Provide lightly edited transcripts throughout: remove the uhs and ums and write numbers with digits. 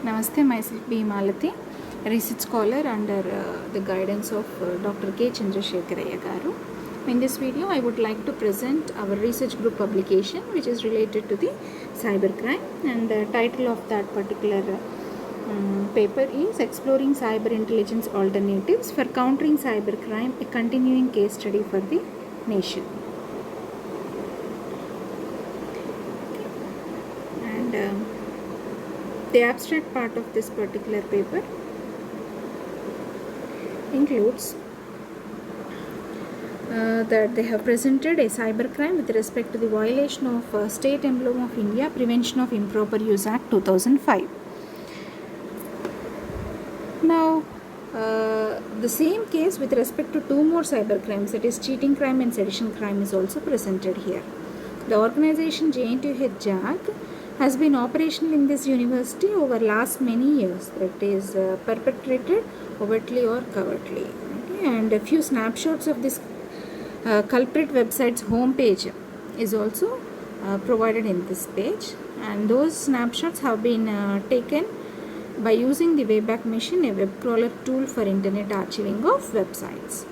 Namaste, myself B. Malati, research scholar under the guidance of Dr. K. Chandrasekharaya Garu. In this video, I would like to present our research group publication which is related to the cybercrime, and the title of that particular paper is Exploring Cyber Intelligence Alternatives for Countering Cybercrime, a continuing case study for the nation. And the abstract part of this particular paper includes that they have presented a cybercrime with respect to the violation of State Emblem of India Prevention of Improper Use Act 2005. Now, the same case with respect to two more cybercrimes, that is cheating crime and sedition crime, is also presented here. The organization JNTU JAG has been operational in this university over last many years, that is perpetrated overtly or covertly. Okay? And a few snapshots of this culprit website's home page is also provided in this page, and those snapshots have been taken by using the Wayback Machine, a web crawler tool for internet archiving of websites.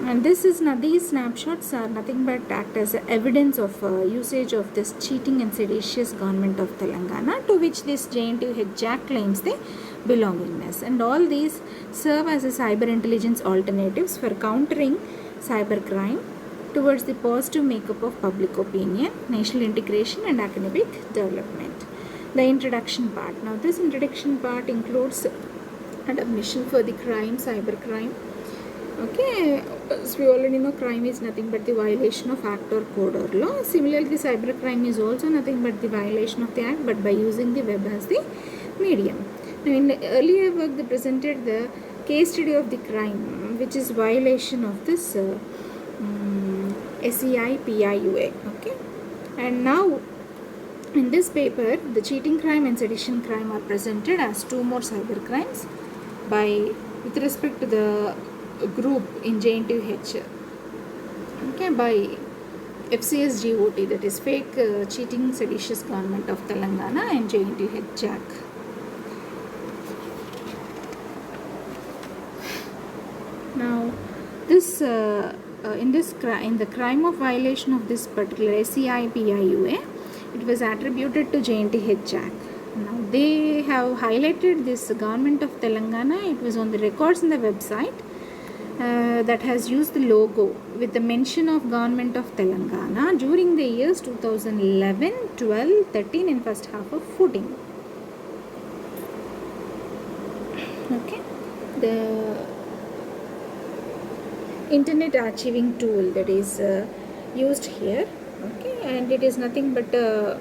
And these snapshots are nothing but act as evidence of usage of this cheating and seditious government of Telangana, to which this JNTU JAG claims the belongingness. And all these serve as a cyber intelligence alternatives for countering cybercrime towards the positive makeup of public opinion, national integration and academic development. The introduction part. Now this introduction part includes a definition for the crime, cybercrime. Okay, as we already know, crime is nothing but the violation of act or code or law. Similarly, cybercrime is also nothing but the violation of the act, but by using the web as the medium. Now, in the earlier work, they presented the case study of the crime, which is violation of this SEI PIUA. Okay, and now in this paper, the cheating crime and sedition crime are presented as two more cyber crimes with respect to the group in JNTU, okay, by FCS GOT, that is fake cheating seditious government of Telangana, and JNTU JAG. Now this in the crime of violation of this particular SEI PIUA, it was attributed to JNTU JAG. Now they have highlighted this government of Telangana. It was on the records in the website that has used the logo with the mention of government of Telangana during the years 2011, 12, 13 and first half of 14. Okay, the internet archiving tool that is used here, okay, and it is nothing but a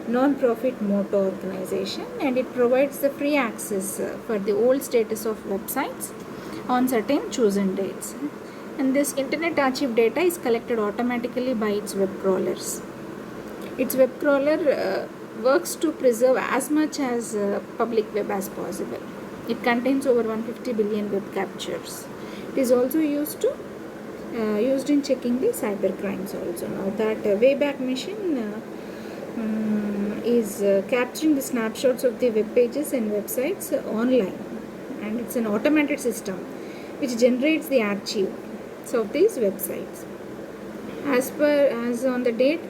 non-profit motor organization, and it provides the free access for the old status of websites on certain chosen dates, and this internet archive data is collected automatically by its web crawlers. Its web crawler works to preserve as much as public web as possible. It contains over 150 billion web captures. It is also used in checking the cyber crimes also. Now that Wayback Machine is capturing the snapshots of the web pages and websites online, and it's an automated system which generates the archives of these websites. As on the date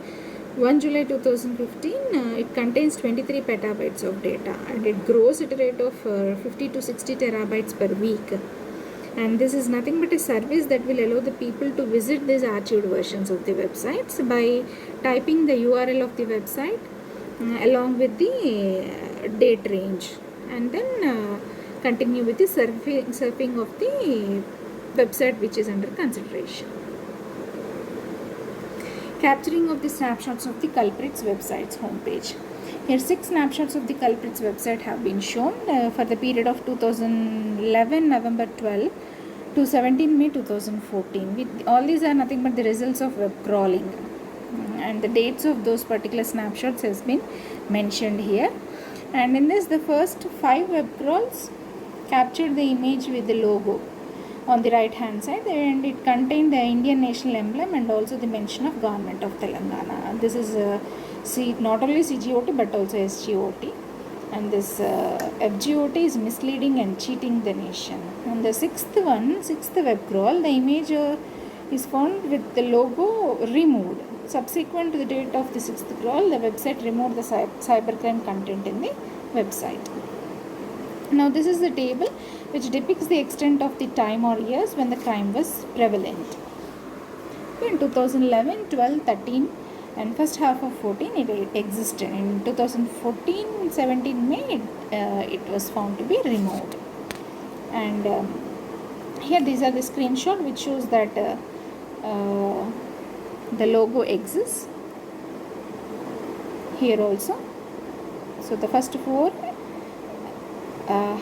1 July 2015, it contains 23 petabytes of data, and it grows at a rate of 50 to 60 terabytes per week. And this is nothing but a service that will allow the people to visit these archived versions of the websites by typing the URL of the website along with the date range, and then continue with the surfing of the website which is under consideration. Capturing of the snapshots of the culprit's website's homepage. Here 6 snapshots of the culprit's website have been shown for the period of 2011 November 12 to 17 May 2014. All these are nothing but the results of web crawling, and the dates of those particular snapshots has been mentioned here. And in this, the first 5 web crawls captured the image with the logo on the right hand side, and it contained the Indian national emblem and also the mention of government of Telangana. This is not only CGOT but also SGOT. And this FGOT is misleading and cheating the nation. And the sixth web crawl, the image is found with the logo removed. Subsequent to the date of the sixth crawl, the website removed the cybercrime content in the website. Now this is the table which depicts the extent of the time or years when the crime was prevalent. In 2011, 12, 13 and first half of 14 it existed. In 2014-17 May it was found to be removed. And here these are the screenshot which shows that the logo exists here also. So the first four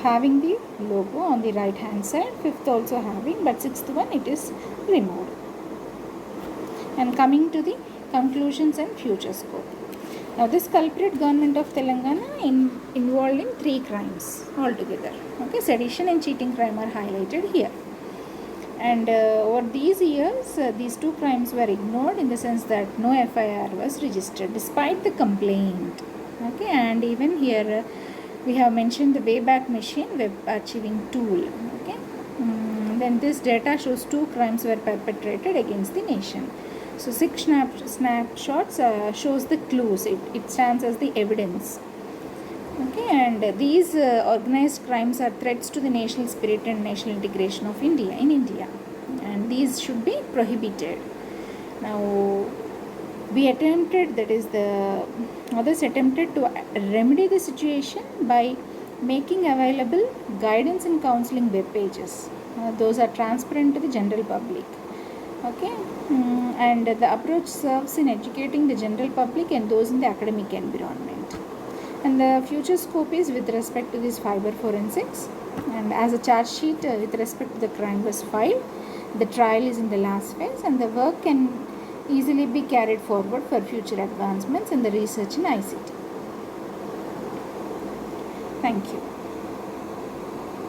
having the logo on the right hand side, fifth also having, but sixth one it is removed. And coming to the conclusions and future scope. Now this culprit government of Telangana involved in 3 crimes altogether. Okay, sedition and cheating crime are highlighted here. And over these years, these 2 crimes were ignored in the sense that no FIR was registered despite the complaint. Okay, and even here we have mentioned the Wayback Machine web archiving tool. Okay, then this data shows 2 crimes were perpetrated against the nation. So 6 snapshots shows the clues. It stands as the evidence. Okay, and these organized crimes are threats to the national spirit and national integration of India in India, and these should be prohibited. Now we attempted, that is the others attempted to remedy the situation by making available guidance and counseling web pages. Those are transparent to the general public. Okay, and the approach serves in educating the general public and those in the academic environment. And the future scope is with respect to this cyber forensics, and as a charge sheet with respect to the crime was filed, the trial is in the last phase, and the work can easily be carried forward for future advancements in the research in ICT. Thank you.